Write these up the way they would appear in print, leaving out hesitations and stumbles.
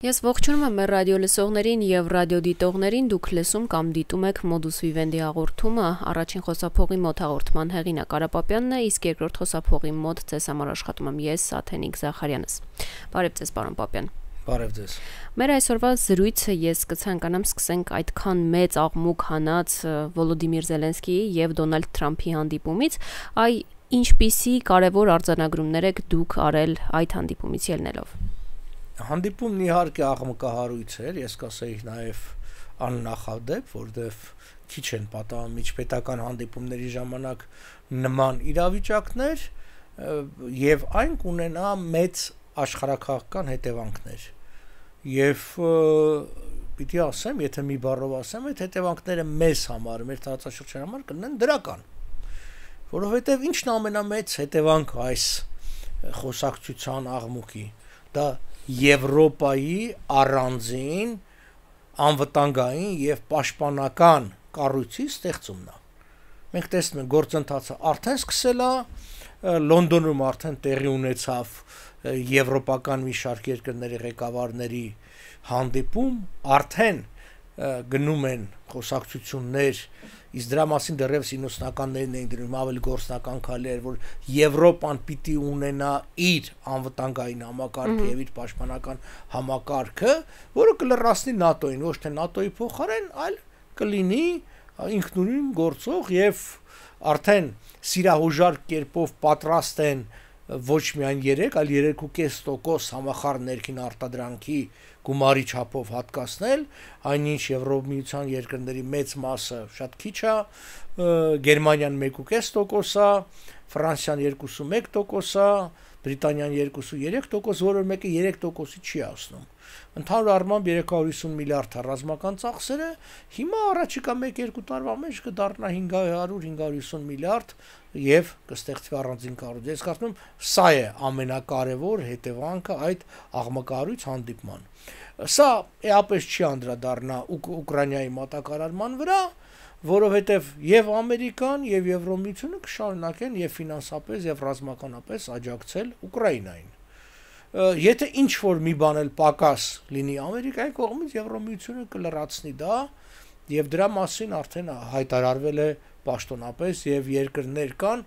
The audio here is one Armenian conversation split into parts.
Ես ողջունում եմ մեր ռադիո լսողներին եւ ռադիո դիտողներին, դուք լսում կամ դիտում եք Modus Vivendi հաղորդումը, առաջին խոսափողի մոտ հաղորդման հեղինակ Արա Պապյանն է, իսկ երկրորդ խոսափողի մոտ ձեզ համար աշխատում եմ ես, Աթենիկ Զախարյանս։ Բարև ձեզ, պարոն Պապյան։ Բարև ձեզ։ Մեր այսօրվա զրույցը ես կցանկանամ սկսենք այդքան մեծ աղմուկ հանած Վոլոդիմիր Զելենսկիի եւ Դոնալդ Թրամփի հանդիպումից, ինչպիսի կարևոր արձանագրումներ եք դուք արել այդ հանդիպումից ելնելով։ Հանդիպումն իհարկե աղմկահարույց էր, ես կասեի նաև աննախադեպ, որովհետև քիչ են պատահում միջպետական հանդիպումների ժամանակ նման իրավիճակներ եւ այն կունենա մեծ աշխարհաքաղաքական հետևանքներ։ Եվ պիտի ասեմ, եթե մի բառով ասեմ, այդ հետևանքները մեզ համար, մեր տարածաշրջանի համար կլինեն դրական։ Որովհետեւ ինչն ամենամեծ հետևանքը այս խոսակցության աղմուկի, դա Եվրոպայի առանձին անվտանգային եւ պաշտպանական կառույցի ստեղծումն է։ Մենք տեսնում ենք գործընթացը արդեն սկսել է, Լոնդոնում արդեն տեղի ունեցավ եվրոպական մի շարք երկրների ղեկավարների հանդիպում, արդեն գնում են խոսակցություններ, իսկ դրա մասին դեռևս 90-ականներին էին դրում ավելի գործնական քայլեր, որ Եվրոպան պիտի ունենա իր անվտանգային համակարգը եւ իր պաշտպանական համակարգը, որը կլրացնի ՆԱՏՕ-ին, ոչ թե ՆԱՏՕ-ի փոխարեն, այլ կլինի ինքնուրույն գործող եւ արդեն սիրահուժար կերպով պատրաստ են ոչ միայն 3, այլ 3.5% համախառն ներքին արտադրանքի գումարի չափով հատկացնել, այնինչ Եվրոմիության երկրների մեծ մասը շատ քիչ է, Գերմանիան 1.5% է, Ֆրանսիան 2.1% է, Բրիտանիան 2.3%, որը մեկը 3%-ի չի հասնում։ Ընդհանուր առմամբ 350 միլիարդ ռազմական ծախսերը հիմա առաջիկա 1-2 տարվա մեջ կդառնա 500-550 միլիարդ եւ կստեղծվի առանձին կառույց։ Ես կարծում եմ, սա է ամենակարևոր հետևանքը այդ աղմկահարույց հանդիպման։ Սա էապես չի անդրադառնա Ուկրաինայի մատակարարման վրա, որովհետեւ եւ Ամերիկան եւ Եվրոմիությունը կշարունակեն եւ ֆինանսապես եւ ռազմականապես աջակցել Ուկրաինային։ Եթե ինչ որ մի բան էլ պակաս լինի Ամերիկայի կողմից, Եվրոմիությունը կլրացնի դա եւ դրա մասին արդեն հայտարարվել է պաշտոնապես եւ երկրներ կան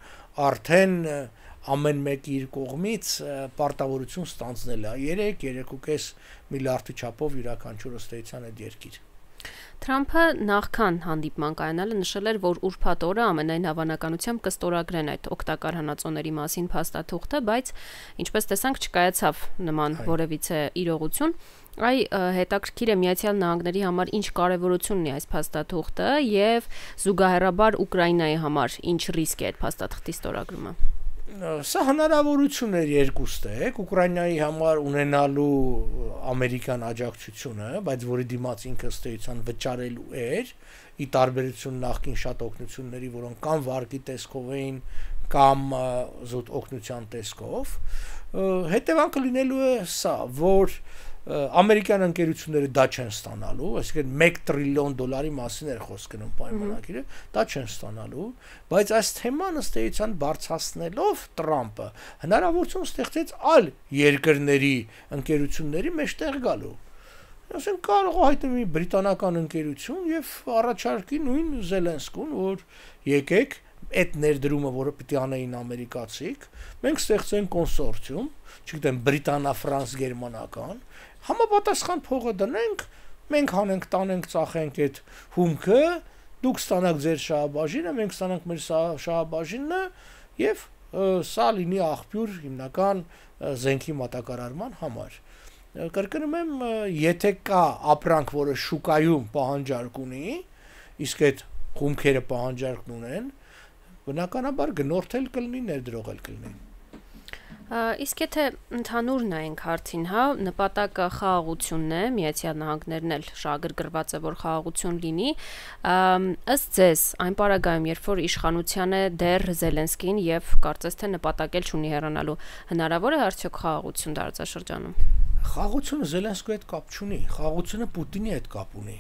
արդեն ամեն մեկի իր կողմից պարտավորություն ստանձնել է 3-3.5 միլիարդի չափով յուրաքանչյուր ըստ այդ երկիր։ Թրամփը նախքան հանդիպման կայանալը նշել էր, որ ուրբաթ օրը ամենայն հավանականությամբ կստորագրեն այդ օգտակար հանածոների մասին փաստաթուղթը, բայց ինչպես տեսանք չկայացավ նման որևիցե իրողություն։ Հետաքրքիր է Միացյալ Նահանգների համար ինչ կարևորություն ունի այս փաստաթուղթը եւ զուգահեռաբար Ուկրաինայի համար ինչ ռիսկ է այդ փաստաթղթի ստորագրումը։ Սա հնարավորություն էր երկուստեք Ուկրաինայի համար ունենալու ամերիկյան աջակցությունը, բայց որի դիմաց ինքը ըստ վճարելու էր, ի տարբերություն նախկին շատ օգնությունների, որոնք կամ վարկի տեսքով էին, կամ զուտ օգնության տեսքով, հետևանքը լինելու է սա, որ ամերիկյան ընկերությունները դա չեն ստանալու, այսինքն 1 տրիլիոն դոլարի մասին էր խոսք գնում պայմանագիրը, դա չեն ստանալու, բայց այս թեման ըստ էության բարձրացնելով Տրամփը հնարավորություն ստեղծեց այլ երկրների ընկերությունների մեջտեղ գալու։ Ասենք կարող է հայտնվի բրիտանական ընկերություն եւ առաջարկի նույն Զելենսկուն, որ եկեք այդ ներդրումը, որը պիտի անեին ամերիկացիք, մենք ստեղծենք կոնսորցիում, չգիտեմ, բրիտանա-ֆրանս-գերմանական, համապատասխան փողը դնենք, մենք հանենք, տանենք, ծախենք այդ հումքը, դուք ստանաք ձեր շահաբաժինը, մենք ստանանք մեր շահաբաժինը եւ սա լինի աղբյուր հիմնական զենքի մատակարարման համար։ Կրկնում եմ, եթե կա ապրանք, որը շուկայում պահանջարկ ունի, իսկ այդ հումքերը պահանջարկ ունեն, բնականաբար գնորդել կլինի, ներդրողել կլինի։ Իսկ եթե ընդհանուր նայենք հարցին, նպատակը խաղաղությունն է, Միացյալ Նահանգներն էլ շահագրգռված է, որ խաղաղություն լինի, ըստ ձեզ, այն պարագայում, երբ որ իշխանության է դեռ Զելենսկին եւ կարծես թե նպատակել չունի հեռանալու, հնարավոր է արդյոք խաղաղություն տարածաշրջանում։ Խաղաղությունը Զելենսկիի հետ կապ չունի, խաղաղությունը Պուտինի հետ կապ ունի։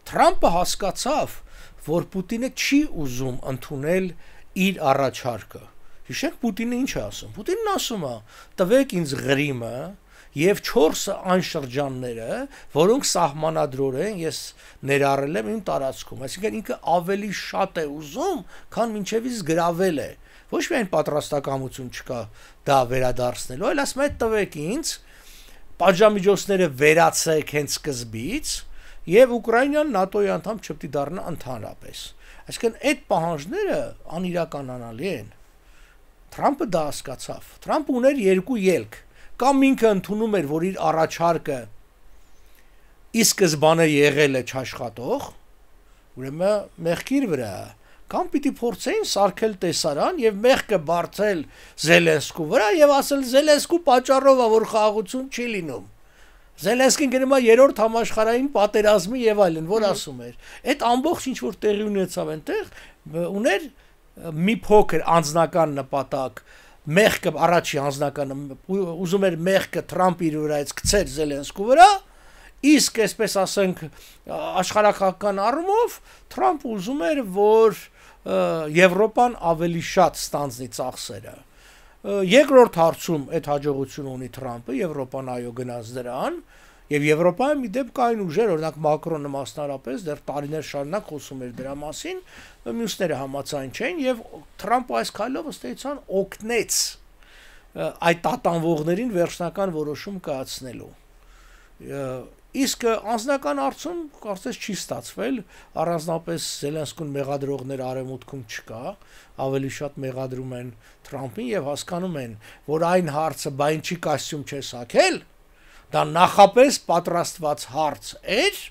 Թրամփը հասկացավ, որ Պուտինը չի ուզում ընդունել իր առաջարկը։ Հիշեք Պուտինը ինչ է ասում։ Պուտինն ասում է. «Տվեք ինձ Ղրիմը, եւ 4-ը այն շրջանները, որոնք սահմանադրորեն ես ներառել եմ իմ տարածքում, այսինքն ինքը ավելի շատ է ուզում, քան մինչեւից գրավել է։ Ոչ միայն պատրաստակամություն չկա դա վերադարձնելու, այլ ասում է տվեք ինձ պատժամիջոցները վերացեք հենց սկզբից եւ Ուկրաինան ՆԱՏՕ-ի անդամ չպետք է դառնա ընդհանրապես։ Այսինքն այդ պահանջները անիրականանալի են։ Թրամփը դա հասկացավ։ Թրամփը ուներ երկու ելք, կամ ինքը ընդունում էր, որ իր առաջարկը ի սկզբանե եղել է չաշխատող, ուրեմն մեղքի վրա, կամ պիտի փորձեին սարքել տեսարան եւ մեղքը բարձել Զելենսկու վրա եւ ասել Զելենսկու պատճառով է, որ խաղաղություն չի լինում։ Զելենսկին գնում է երրորդ համաշխարհային պատերազմի եւ այլն, որ ասում էր։ Այդ ամբողջ ինչ որ տեղի ունեցավ այնտեղ, ուներ մի փոքր անձնական նպատակ, մեղքը առաջի անձնականը ուզում էր մեղքը Թրամփի վրայից գցել Զելենսկու վրա, իսկ այսպես ասենք աշխարհական առումով Թրամփը ուզում էր, որ Եվրոպան ավելի շատ ստանձնի ծախսերը։ Երկրորդ հարցում այդ հաջողությունը ունի Թրամփը, Եվրոպան այո գնաց դրան, եւ Եվրոպայում մի դեպք կային ուժեր, օրինակ Մակրոնը մասնարարպես դեռ տարիներ շարունակ խոսում էր դրա մասին, մյուսները համաձայն չէին եւ Թրամփը այս քայլով ըստ էության օգնեց այդ տատանվողներին վերջնական որոշում կայացնելու։ Իսկ անձնական հարցում կարծես չի ստացվել, առանձնապես Զելենսկուն մեղադրողներ արևմուտքում չկա, ավելի շատ մեղադրում են Թրամփին եւ հասկանում են, որ այն հարցը բայն չի կասյում չէ սակել, դա նախապես պատրաստված հարց էր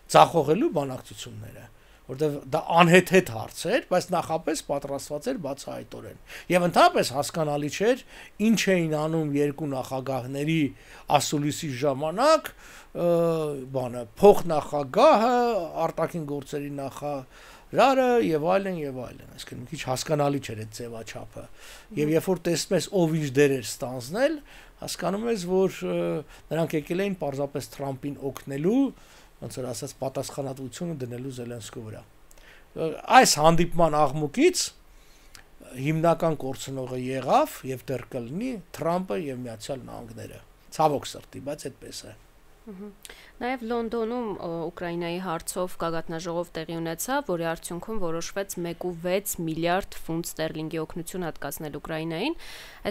ցախողելու բանակցությունները, որտեղ դա անհեթեթ հարց էր, բայց նախապես պատրաստված էր բացահայտորեն։ Եվ ընդհանրապես հասկանալի չէր ինչ էին անում երկու նախագահների ասուլիսի ժամանակ, փոխնախագահը, արտաքին գործերի նախարարը եւ այլն եւ այլն, այսինքն մի քիչ հասկանալի չէր այդ ձևաչափը։ Եվ երբ որ տեսնում ես ով ինչ դեր էր ստանձնել, հասկանում ես, որ նրանք եկել էին պարզապես Թրամփին օգնելու, ոնց որ ասած պատասխանատվությունը դնելու Զելենսկու վրա։ Այս հանդիպման աղմուկից հիմնական կորցնողը եղավ եւ դեռ կլինի Թրամփը եւ Միացյալ Նահանգները։ Ցավոք սրտի, բայց այդպես է։ Նաև Լոնդոնում Ուկրաինայի հարցով գագաթնաժողով տեղի ունեցավ, որի արդյունքում որոշվեց 1.6 միլիարդ ֆունտ ստերլինգի օգնություն հատկացնել Ուկրաինային։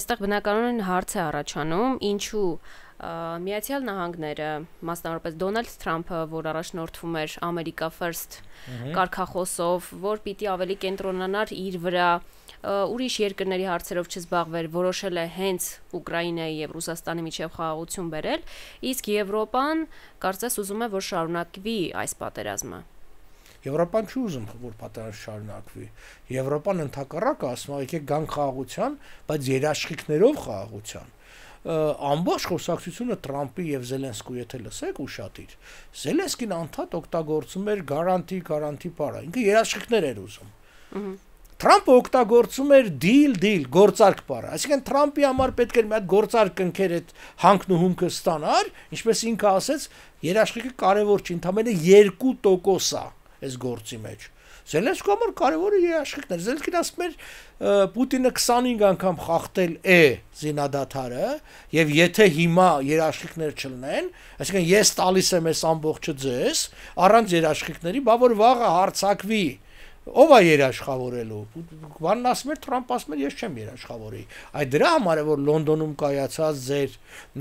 Այստեղ բնականորեն հարց է առաջանում, ինչու Միացյալ Նահանգները, մասնավորապես Դոնալդ Թրամփը, որ առաջնորդվում էր America First կարգախոսով, որ պիտի ավելի կենտրոնանար իր վրա, ուրիշ երկրների հարցերով չզբաղվեր, որոշել է հենց Ուկրաինայի եւ Ռուսաստանի միջև խաղաղություն բերել, իսկ Եվրոպան կարծես ուզում է, որ շարունակվի այս պատերազմը։ Եվրոպան չի ուզում, որ պատերազմը շարունակվի։ Եվրոպան ընդհակառակը ասում է, եկեք գանք խաղաղության, բայց երաշխիքներով խաղաղության։ Ամբողջ խոսակցությունը Թրամփի եւ Զելենսկու եթե լսեք ուշադիր, Զելենսկին անդադ օգտագործում էր գարանտի բառը, ինքը երաշխիքներ էր ուզում։ Թրամփը օգտագործում էր deal, գործարք բառը, այսինքն Թրամփի համար պետք էր մի հատ գործարք կնքեր այդ հանքն ու հումքը ստանար, ինչպես ինքը ասեց, երաշխիքը կարևոր չի, ընդամենը 2% է այս գործի մեջ։ Զելենսկու համար կարևորը երաշխիքներ։ Զելենսկին ասում էր Պուտինը 25 անգամ խախտել է զինադադարը եւ եթե հիմա երաշխիքներ չլինեն, այսինքն ես տալիս եմ այս ամբողջը ձեզ, առանց երաշխիքների, բա որ վաղը հարցակվի, ով է երաշխավորելու։ Բանն ասում էր Թրամփ ասում էր ես չեմ երաշխավորի։ Այդ դրա համար է որ Լոնդոնում կայացած ձեր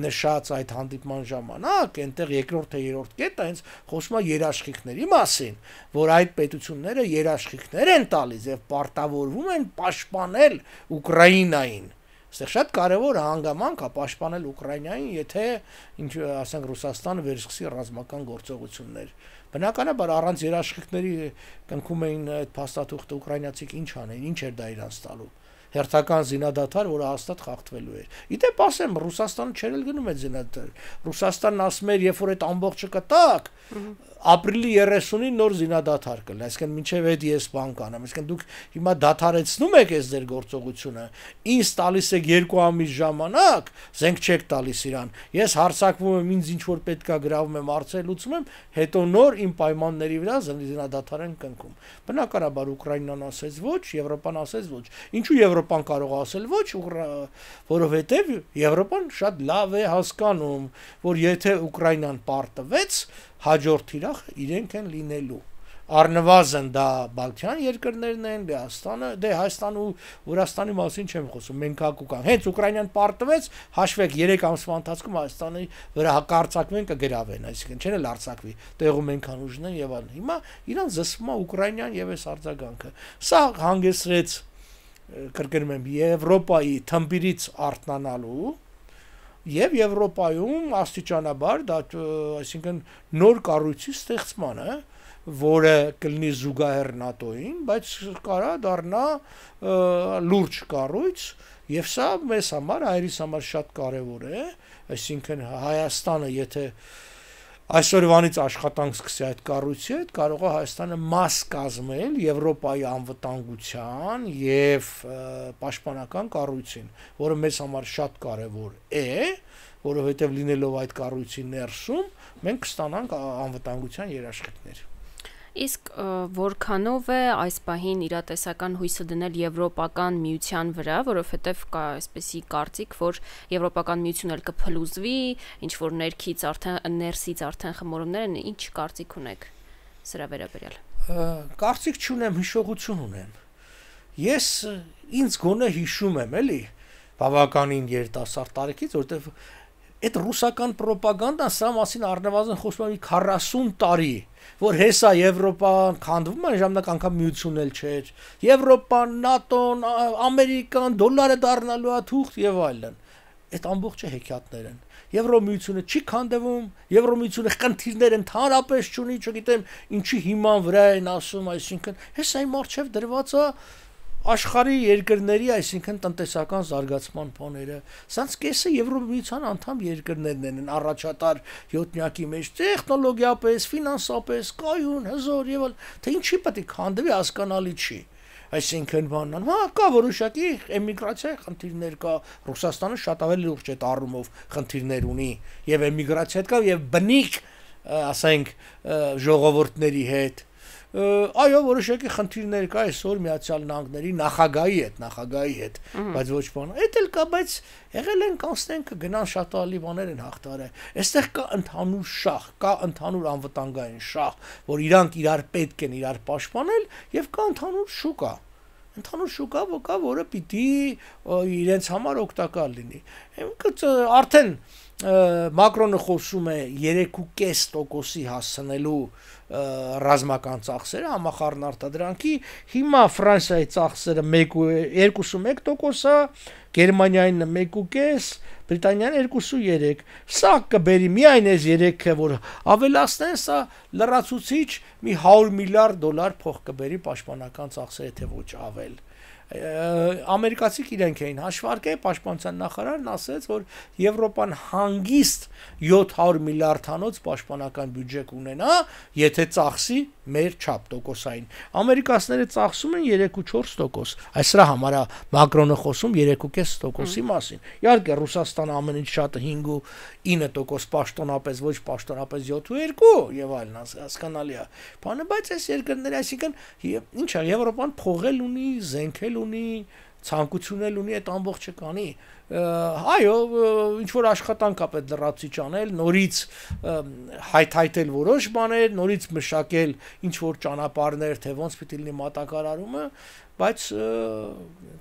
նշած այդ հանդիպման ժամանակ այնտեղ երկրորդ թե երրորդ կետը հենց խոսում է երաշխիքների մասին, որ այդ պետությունները երաշխիքներ են տալիս եւ պարտավորվում են պաշտպանել Ուկրաինային։ Այստեղ շատ կարևոր հանգամանք է պաշտպանել Ուկրաինային, եթե ինչ ասենք Ռուսաստանը վերսկսի ռազմական գործողություններ։ Բնականաբար առանց երաշխիքների կնքում էին այդ փաստաթուղթը ուկրաինացիք ինչ անեն, ինչ էր դա իրանց տալու։ Հերթական զինադադար, որը հաստատ խախտվելու էր։ Իդեպ ասեմ, Ռուսաստանը չէր էլ գնում այդ զինադադար։ Ռուսաստանն ասում էր, երբ որ այդ ամբողջը կտակ, ապրիլի 30-ին նոր զինադադար կլինի, այսինքն մինչև այդ ես բան կանեմ, այսինքն դուք հիմա դադարեցնում եք այս ձեր գործողությունը, ինձ տալիս եք 2 ամիս ժամանակ, զենք չեք տալիս իրան, ես հարձակվում եմ, ինձ ինչ որ պետքա գրավում եմ, հարցեր լուծում եմ, հետո նոր իմ պայմանների վրա զինադադար են կնքում։ Բնականաբար Ուկրաինան ասեց ոչ, Եվրոպան ասեց ոչ։ Ինչու Եվրոպան կարող է ասել ոչ, որովհետև Եվրոպան շատ լավ է հասկանում, որ եթե Ուկրաինան պարտվեց, հաջորդ թիրախը իրենք են լինելու։ Առնվազն դա Բալթյան երկրներն են, Հայաստան ու Վրաստանի մասին չեմ խոսում, մենք հակուկան։ Հենց Ուկրաինան պարտվեց, հաշվեք 3 ամսվա ընթացքում Հայաստանի վրա հակարծակվեն կգրավեն, այսինքն չեն էլ արձակվի, տեղում ենքան ուժն են եւ այլն։ Հիմա իրան զսվում է Ուկրաինան եւ այս արձագանքը։ Սա հանգեցրեց, կրկնում եմ, Եվրոպայի թմբիրից արթնանալու եւ Եվրոպայում աստիճանաբար դա, այսինքն նոր կառույցի ստեղծմանը, որը կլինի զուգահեռ ՆԱՏՕ-ին, բայց կարա դառնա լուրջ կառույց եւ սա մեզ համար, հայերիս համար շատ կարեւոր է, այսինքն Հայաստանը եթե այսօրվանից աշխատանք սկսի այդ կառույցի հետ, կարող է Հայաստանը մաս կազմել Եվրոպայի անվտանգության եւ պաշտպանական կառույցին, որը մեզ համար շատ կարեւոր է, որովհետեւ լինելով այդ կառույցի ներսում մենք կստանանք անվտանգության երաշխիքներ։ Իսկ որքանով է այս պահին իրատեսական հույսը դնել Եվրոպական միության վրա, որովհետև կա այսպեսի կարծիք, որ Եվրոպական միությունն էլ կփլուզվի, ինչ որ ներսից արդեն խմորումներ են, ինչ կարծիք ունեք սրա վերաբերյալ։ Կարծիք չունեմ, հիշողություն ունեմ։ Ես ինձ գոնե հիշում եմ, էլի, բավականին երիտասարդ տարեկից, որտեղ այդ ռուսական ռոպագանդան սա մասին առնվազն խոսում է 40 տարի, որ հեսա Եվրոպան քանդվում է, ժամանակ անգամ միությունն էլ չէր, Եվրոպան, ՆԱՏՕ-ն, Ամերիկան, դոլարը դառնալու է թուղթ եւ այլն։ Այդ ամբողջը հեքիաթներ են։ Եվրոմիությունը չի քանդվում, Եվրոմիությունը խնդիրներ ընդհանրապես չունի, չգիտեմ, ինչի հիման վրա են ասում, այսինքն հեսա իմ արչեւ դրված է աշխարհի երկրների, այսինքն տնտեսական զարգացման բաները, սրանց կեսը Եվրոմիության անդամ երկրներն են առաջատար 7-նյակի մեջ, տեխնոլոգիապես, ֆինանսապես, կայուն, հզոր եւ այլ, թե ինչի պետք է քանդվի հասկանալի չի։ Այսինքն բանն, կա որոշակի էմիգրացիայի խնդիրներ կա, Ռուսաստանը շատ ավելի լուրջ այդ առումով խնդիրներ ունի եւ էմիգրացիա հետ կա եւ բնիկ, ասենք, ժողովուրդների հետ այո, որոշակի խնդիրներ կա այսօր Միացյալ Նահանգների նախագահի հետ, բայց ոչ բան։ Էդ էլ կա, բայց եղել են կանցնենք գնան շատ ալի բաներ են հաղթարել։ Այստեղ կա ընդհանուր շահ, կա ընդհանուր անվտանգային շահ, որ իրանք իրար պետք են իրար պաշտպանել եւ կա ընդհանուր շուկա։ Ընդհանուր շուկա, որը պիտի իրենց համար օգտակար լինի։ Արդեն Մակրոնը խոսում է 3.5% հասցնելու ռազմական ծախսերը համախառն արտադրանքի, հիմա Ֆրանսիայի ծախսերը 2.1%-ա, Գերմանիային 1.5%, Բրիտանիան 2.3%, սա կբերի միայն այս 3-ը, որ ավելացնեն, սա լրացուցիչ մի $100 միլիարդ փող կբերի պաշտպանական ծախսերը, թե ոչ ավել։ Ամերիկացիք իրենք էին հաշվարկել, պաշտպանության նախարարն ասեց, որ Եվրոպան հանգիստ 700 միլիարդանոց պաշտպանական բյուջե կունենա, եթե ծախսի մեր չափ տոկոսային։ Ամերիկացիները ծախսում են 3.4%։ Այս սրա համար է Մակրոնը խոսում 3.5%-ի մասին։ Իհարկե Ռուսաստանը ամեն ինչ շատը 5.9% պաշտոնապես, ոչ պաշտոնապես 7.2 եւ այլն, հասկանալի է։ Բանը, բայց այս երկրները, այսինքն ինչ է, Եվրոպան փողել ունի, զենքել ունի, ցանկությունել ունի այդ ամբողջը կանի։ Այո, ինչ որ աշխատանք է պետք լրացուցիչ անել, նորից հայթայթել որոշ բաներ, նորից մշակել ինչ որ ճանապարհներ, թե ոնց պիտի լինի մատակարարումը, բայց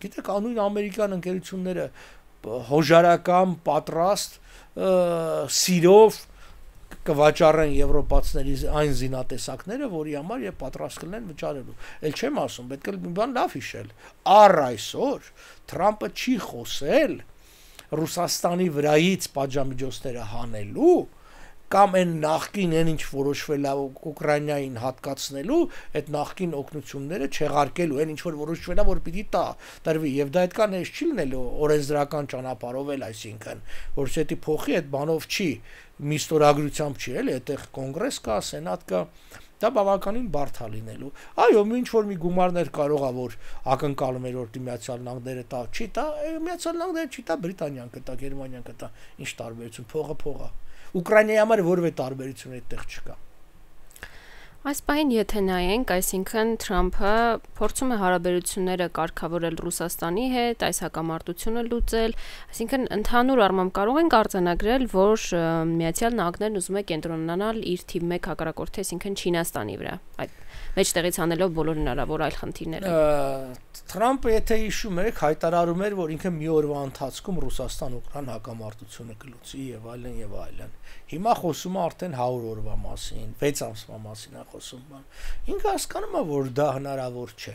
գիտեք, անույն ամերիկյան ընկերությունները հոժարական, պատրաստ, սիրով կվաճառեն եվրոպացիների այն զինատեսակները, որի համար եւ պատրաստ կլինեն վճարելու։ Էլ չեմ ասում, պետք է մի բան լավ հիշել։ Առ այսօր Թրամփը չի խոսել Ռուսաստանի վրայից պատժամիջոցները հանելու կամ այն նախկին այն ինչ որոշվել է Ուկրաինային հատկացնելու, այդ նախկին օգնությունները չեղարկելու, այն ինչ որ որոշվել է, որ պիտի տրվի, եւ դա այդքան էս չի լինելու օրենսդրական ճանապարհով էլ, այսինքն, որ դեպի փոխի այդ բանով չի, մի ստորագրությամբ չի, էլի, այդտեղ կոնգրես կա, սենատ կա, դա բավականին բարդ է լինելու։ Այո, ինչ որ մի գումարներ կարող է որ ակնկալում էր որ Միացյալ Նահանգները տա, չի տա, Միացյալ Նահանգները չի տա, Բրիտանիան կտա, Գերմանիան կտա, ինչ տարբերություն, փողը։ Ուկրաինայի համար որևէ տարբերություն այդտեղ չկա։ Այս պահին եթե նայենք, այսինքն Թրամփը փորձում է հարաբերությունները կարգավորել Ռուսաստանի հետ, այս հակամարտությունը լուծել, այսինքն ընդհանուր առմամբ կարող ենք արձանագրել, որ Միացյալ Նահանգներն ուզում է կենտրոնանալ իր թիվ 1 հակառակորդի, այսինքն Չինաստանի վրա, այդ մեջտեղից անելով բոլոր հնարավոր այլ խնդիրները։ Թրամփը եթե հիշում եք, հայտարարում էր, որ ինքը մի օրվա ընթացքում Ռուսաստան-Ուկրաին հակամարտությունը կլուծի եւ այլն եւ այլն։ Հիմա խոսում է արդեն 100 օրվա մասին, 6 ամսվա մասին է խոսում։ Ինքը հասկանում է, որ դա հնարավոր չէ։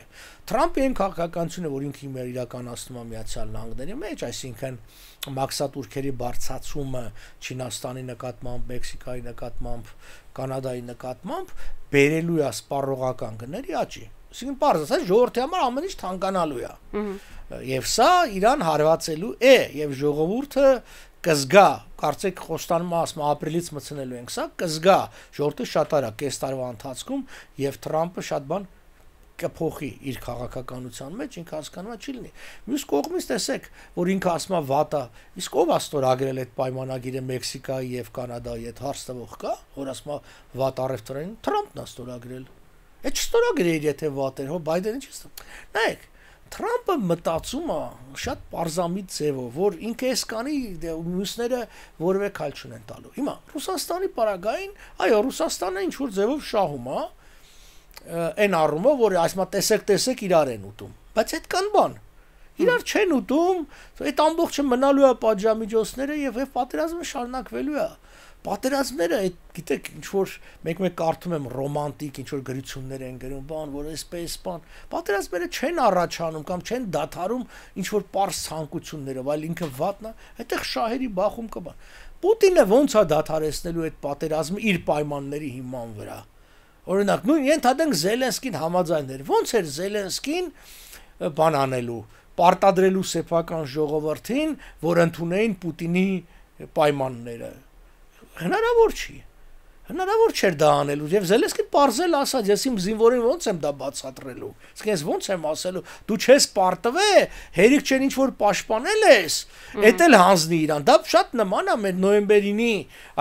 Թրամփի այն քաղաքականությունը, որ ինքը հիմա իրականացնում է Միացյալ Նահանգների մեջ, այսինքն մաքսատուրքերի բարձրացումը Չինաստանի նկատմամբ, Մեքսիկայի նկատմամբ, Կանադայի նկատմամբ բերելու է սպառողական գների աճի։ Այսինքն բարձր ասած ժողովրդի համար ամեն ինչ թանկանալու է։ Եվ սա իրան հարվածելու է եւ ժողովուրդը կզգա, կարծեք խոստանում ասում ապրիլից մցնելու ենք, սա կզգա ժողովուրդը շատ արա կես տարվա ընթացքում եւ Թրամփը շատ բան կփոխի իր քաղաքականության մեջ, ինքը հասկանում է չի լինի։ Մյուս կողմից տեսեք, որ ինքը ասում է վատա, իսկ ով է ստորագրել այդ պայմանագիրը Մեքսիկայի եւ Կանադայի հետ հարց տվող կա, որ ասում է վատ առևտրային Թրամփն է ստորագրել։ Այդ չստորագրել եթե վատ էր, հո Բայդենը չի ստորագրել։ Նայեք, Թրամփը մտածում է շատ պարզամիտ ձևով, որ ինքը էսկանի մյուսները որևէ քայլ չունեն տալու։ Հիմա Ռուսաստանի պարագային, այո, Ռուսաստանը ինչ որ ձևով շահում է այն առումով, որ այսմա տեսեք իրար են ուտում, բայց այդ կան բան։ Իրար չեն ուտում, այդ ամբողջը մնալու է պատժամիջոցները եւ պատերազմը շարունակվելու է։ Պատերազմները, այդ գիտեք, ինչ որ մեկ կարդում եմ ռոմանտիկ, ինչ որ գրություններ են գրում, բան, որ այսպես բան, պատերազմները չեն առաջանում կամ չեն դադարում ինչ որ པարզ ցանկություններով, այլ ինքը վատնա, այդտեղ շահերի բախում կա բան։ Պուտինը ոնց է դադարեցնելու այդ պատերազմը իր պայմանների հիման վրա։ Օրինակ, նույն ենթադրենք Զելենսկին համաձայներ։ Ոնց էր Զելենսկին բան անելու, պարտադրելու սեփական ժողովրդին, որ ընդունեին Պուտինի պայմանները։ Հնարավոր չի։ Հնարավոր չէր դա անելու եւ Զելենսկին պարզել ասաց, ես իմ զինվորին ոնց եմ դա բացատրելու։ Իսկ ես ոնց եմ ասելու, դու չես պարտվե, հերիք չեն ինչ որ պաշտպանել ես, էդ էլ հանձնի իրան։ Դա շատ նման է մեր նոյեմբերինի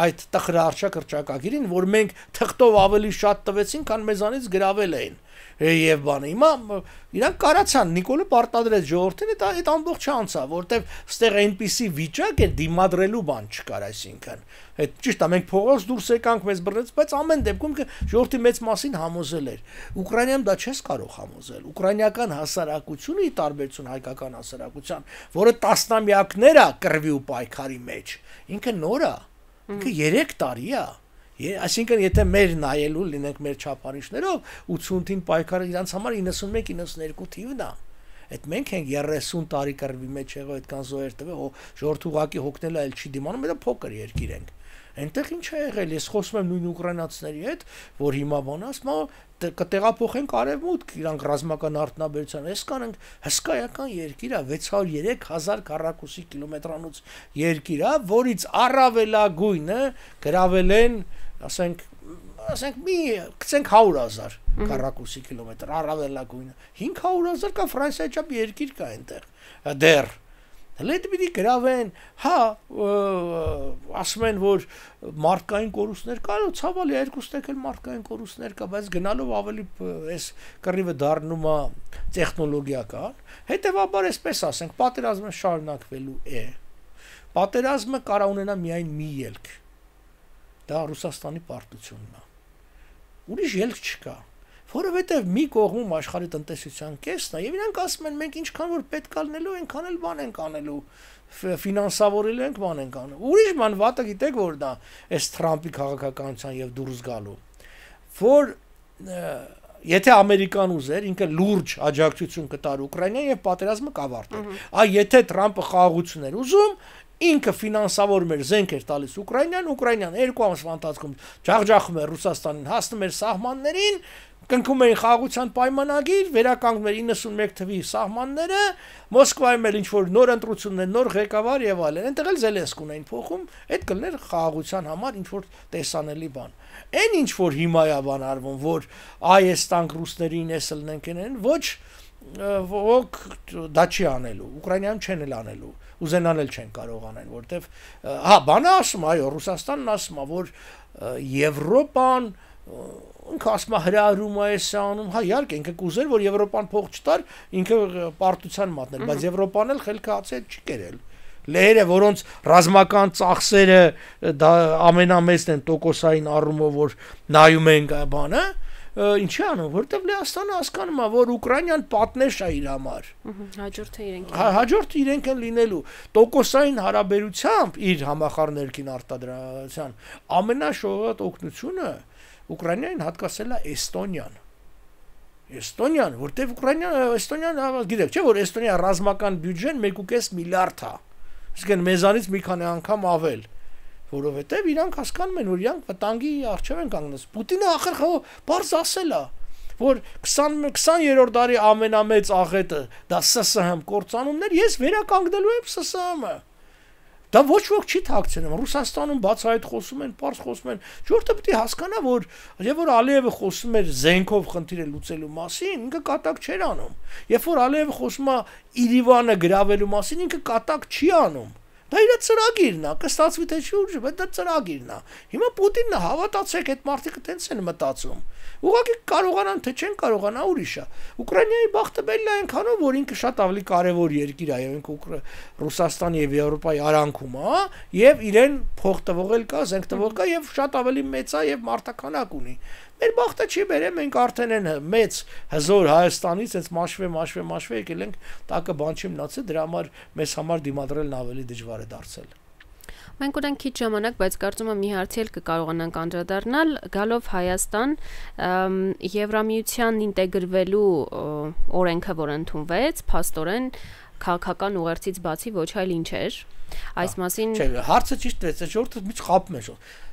այդ տխրահարճակրճակագիրին, որ մենք թղթով ավելի շատ տվեցին, քան մեզանից գրավել էին։ Եվ բանը հիմա իրանք կարացան Նիկոլը պարտադրեց ժողովրդին այդ ամբողջը անցա, որտեվ ստեղ այնպիսի վիճակ է դիմադրելու բան չկար, այսինքն այդ ճիշտ է մենք փողոց դուրս եկանք մեզ բռնեց, բայց ամեն դեպքում ժողովրդի մեծ մասին համոզել էր։ Ուկրաինայում դա չես կարող համոզել։ Ուկրաինական հասարակությունը ի տարբերություն հայկական հասարակության, որը տասնամյակներ է կռվի ու պայքարի մեջ, ինքը նոր է, ինքը 3 տարի է։ Այսինքն եթե մեր նայելու լինենք մեր չափանիշներով 80-ին պայքարը իրանց համար 91-92 թիվն է։ Այդ մենք ենք 30 տարի կռվի մեջ եղել այդքան զոհեր տվել, ժողովուրդ ուղակի հոգնելը էլ չի դիմանում, դա փոքր երկիր ենք։ Այնտեղ ինչ է եղել, ես խոսում եմ նույն ուկրաինացիների հետ, որ հիմա բանասմա կտեղափոխենք արևմուտք, իրանք ռազմական արտոնաբերության, այս կանենք հսկայական երկիր է, 603,000 քառակուսի կիլոմետրանոց երկիր է, որից առավելագույնը գրավել են ասենք մի գցենք 100,000 քառակուսի կիլոմետր, առավելագույնը 500,000 կա Ֆրանսիայի չափ երկիր կա այնտեղ դեռ Լեդ պիտի գրավեն, հա, ասում են, որ մարդկային կորուստներ կա, ցավալի 2 տեք էլ մարդկային կորուստներ կա, բայց գնալով ավելի այս կռիվը դառնում է տեխնոլոգիական, հետևաբար այսպես ասենք, պատերազմը շարունակվելու է։ Պատերազմը կարող ունենա միայն մի ելք։ Դա Ռուսաստանի պարտությունն է։ Ուրիշ ելք չկա։ Որովհետև մի կողմում աշխարհի տնտեսության կեսն է, եւ իրանք ասում են մենք ինչքան որ պետք է լինելու, այնքան էլ բան ենք անելու, ֆինանսավորելու ենք, բան ենք անելու։ Ուրիշ բան վատը գիտեք որ դա այս Թրամփի քաղաքականության եւ դուրս գալու, որ եթե Ամերիկան ուզեր, ինքը լուրջ աջակցություն կտար Ուկրաինային եւ պատերազմը կավարտեր։ Այ եթե Թրամփը խաղաղություն էր ուզում, ինքը ֆինանսավորում էր զենքեր տալիս Ուկրաինան 2 ամսվա ընթացքում ջախջախում էր Ռուսաստանին, հասնում էր սահմաններին, կնքում էին խաղաղության պայմանագիր, վերականգնում էր 91 թվի սահմանները, Մոսկվայում էլ ինչ-որ նոր ընտրություններ, նոր ղեկավար եւ այլն, այնտեղ էլ Զելենսկուն էին փոխում, այդ կլներ խաղաղության համար ինչ-որ տեսանելի բան։ Այն ինչ-որ հիմա է բան արվում, որ այս տանք ռուսներին էսել նենքեն, ոչ ոք դա չի անելու, Ուկրաինայում չեն էլ անելու, ուզենան էլ չեն կարող անեն, որտեվ բանը ասում, այո, Ռուսաստանն ասում է, որ Եվրոպան ինքը ասում է հրահրում է անում, իհարկե ինքը կուզեր, որ Եվրոպան փող չտար, ինքը պարտության մատներ, բայց Եվրոպան էլ խելքը հացել չի կերել։ Լեհերը, որոնց ռազմական ծախսերը դա ամենամեծն են տոկոսային առումով, որ նայում են բանը, ինչի անում, որտեվ Լեհաստանը հասկանում է, որ Ուկրաինան պատնեշ է իր համար։ Հաջորդը իրենք են լինելու։ Տոկոսային հարաբերությամբ իր համախառն ներքին արտադրության ամենաշողատ օգնությունը Ուկրաինային հատկացել է Էստոնիան, որտեվ Էստոնիան գիտեք, չէ՞ որ Էստոնիա ռազմական բյուջեն 1.5 միլիարդ է։ Իսկ մեզանից մի քանի անգամ ավել, որովհետև իրանք հասկանում են, որ իրանք վտանգի առջև են կանգնած։ Պուտինը ախր բարձ ասել է, որ 20-րդ դարի ամենամեծ աղետը դա ՍՍՀ կործանումներ, ես վերականգնելու եմ ՍՍՀ-ը։ Դա ոչ ոք չի թաքցնում, Ռուսաստանում բացահայտ խոսում են, պարզ խոսում են, ժողովուրդը պետք է հասկանա, որ երբ որ Ալիևը խոսում էր զենքով խնդիրը լուծելու մասին, ինքը կատակ չէր անում։ Երբ որ Ալիևը խոսում է Իրիվանը գրավելու մասին, ինքը կատակ չի անում։ Դա իր ծրագիրն է, կստացվի թե չի, բայց դա ծրագիրն է։ Հիմա Պուտինը հավատացեք, այդ մարդիկը տենց են մտածում։ Ուղղակի կարողանան թե չեն կարողանա ուրիշ է։ Ուկրաինայի բախտը բերել է այնքանով, որ ինքը շատ ավելի կարևոր երկիր է, եւ ինքը Ռուսաստանի եւ Եվրոպայի արանքում է, եւ իրեն փող տվողել կա, զենք տվող կա եւ շատ ավելի մեծ է եւ մարտականակ ունի։ Մեր բախտը չի բերեմ, մենք արդեն են մեծ հզոր Հայաստանից այս մաշվե եկել ենք, տակը բան չի մնացել, դրա համար մեզ համար դիմադրելն ավելի դժվար է դարձել։ Մենք ունենք քիչ ժամանակ, բայց կարծում եմ մի հարցի էլ կկարողանանք անդրադառնալ, գալով Հայաստան, Եվրամիության ինտեգրվելու օրենքը, որ ընդունվեց, փաստորեն քաղաքական ուղերձից բացի ոչ այլ ինչ էր։ Այս մասին Չէ, հարցը ճիշտ է, ժողովուրդը մի խափում է։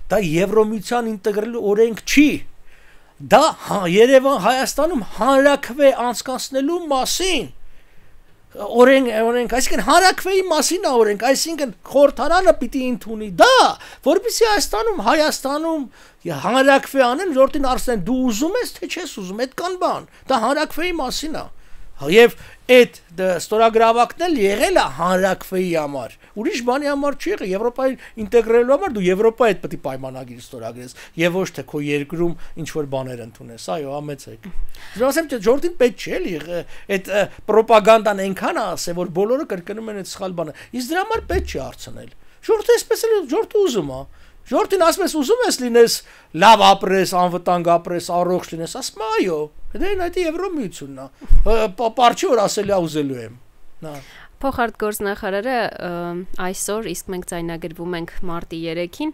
Դա Եվրամիության ինտեգրելու օրենք չի։ Դա Երևան Հայաստանում հանրաքվե անցկացնելու մասին օրենք, այսինքն հանրաքվեի մասին է օրենք, այսինքն խորհրդարանը պիտի ընդունի դա, որպեսզի Հայաստանում հանրաքվե անեն, ժողովրդին հարցնեն դու ուզում ես թե չես ուզում, այդ կան բան, դա հանրաքվեի մասին է։ Եվ այդ ստորագրավակն էլ եղել է հանրաքվեի համար, ուրիշ բանի համար չի եղել, Եվրոպայի ինտեգրելու համար դու Եվրոպայի հետ պետք է պայմանագիր ստորագրես եւ ոչ թե քո երկրում ինչ որ բաներ ընդունես, այո, ամեցեք։ Ասեմ, ժողովրդին պետք չէ էլի այդ ռոպագանդան այնքան է ասել, որ բոլորը կրկնում են այդ սխալ բանը։ Իսկ դրա համար պետք չի հարցնել։ Ժողովուրդը այսպես էլ ժողովուրդը ուզում է։ Ժողովրդին ասում ես ուզում ես լինես լավ ապրես, անվտանգ ապրես, առողջ լինես, ասում է այո։ Դա այդ Եվրոմիությունն է։ Պարչի որ ասել է ուզելու եմ։ Փոխարտգործնախարարը այսօր, իսկ մենք ձայնագրվում ենք մարտի 3-ին,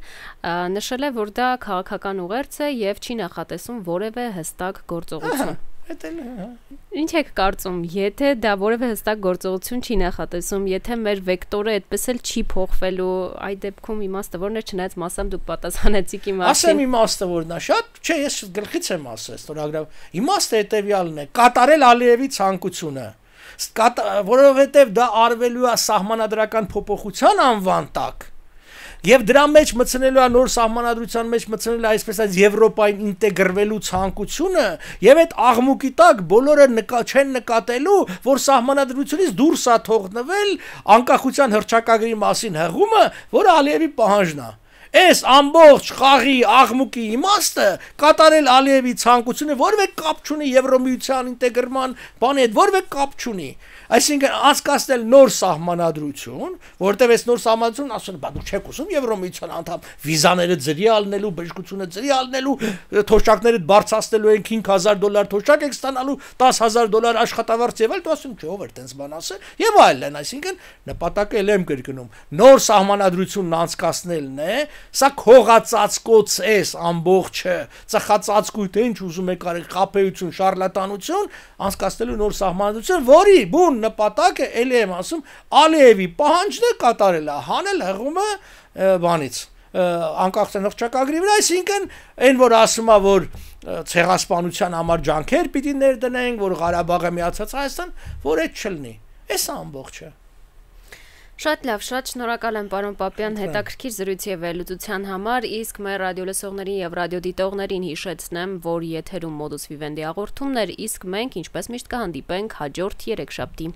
նշել է, որ դա քաղաքական ուղերձ է եւ չի նախատեսում որևէ հստակ գործողություն։ Ինչ եք կարծում, եթե դա որևէ հստակ գործողություն չի նախատեսում, եթե մեր վեկտորը այդպես էլ չի փոխվելու, այդ դեպքում իմաստը որն է, չնայած մասամբ դուք պատասխանեցիք իմ մասին։ Ասեմ իմաստը որն է, շատ, չէ, ես գլխից եմ ասել, ստորագրավ։ Իմաստը հետեւյալն է, կատարել Ալիևի ցանկությունը, որովհետև դա արվելու է սահմանադրական փոփոխության անվան տակ։ Եվ դրա մեջ մտցնելու է նոր սահմանադրության մեջ մտցնել է այսպես այս Եվրոպային ինտեգրվելու ցանկությունը եւ այդ աղմուկի տակ բոլորը չեն նկատելու, որ սահմանադրությունից դուրս է թողնվել անկախության հռչակագրի մասին հղումը, որը Ալիևի պահանջն է։ Այս ամբողջ խաղի աղմուկի իմաստը կատարել Ալիևի ցանկությունը որևէ կապ չունի Եվրոմիության ինտեգրման բանի հետ, որևէ կապ չունի։ Այսինքն անցկացնել նոր սահմանադրություն, որտեղ այս նոր սահմանադրությունն ասում է, բա դուք չեք ուզում Եվրոմիության անդամ վիզաները ձրի ալնելու, բժշկությունը ձրի ալնելու, թոշակները բարձրացնելու են $5,000 թոշակ եք ստանալու, $10,000 աշխատավարձ եւ այլ, դու ասում չէ, ով էր տենց բան ասել, եւ այլն, այսինքն նպատակը էլ եմ կրկնում, նոր սահմանադրությունն անցկացնելն է, Սա քողածածկոց էս ամբողջը, ծխածածկույթ է, ինչ ուզում եք արեք, խաբեություն, շարլատանություն, անցկացնելու նոր սահմանադրություն, որի բուն նպատակը էլի եմ ասում, Ալիևի պահանջն է կատարելը, հանել հղումը բանից, անկախ հռչակագրի վրա, այսինքն այն որ ասում է, որ ցեղասպանության համար ջանքեր պիտի ներդնենք, որ Ղարաբաղը միացած Հայաստան, որ այդ չլինի, էս ամբողջը։ Շատ լավ, շատ շնորհակալ եմ պարոն Պապյան հետաքրքիր զրույցի եւ վերլուծության համար, իսկ մեր ռադիոլսողներին եւ ռադիոդիտողներին հիշեցնեմ, որ եթերում Modus Vivendi հաղորդումն էր, իսկ մենք ինչպես միշտ կհանդիպենք հաջորդ երեքշաբթի։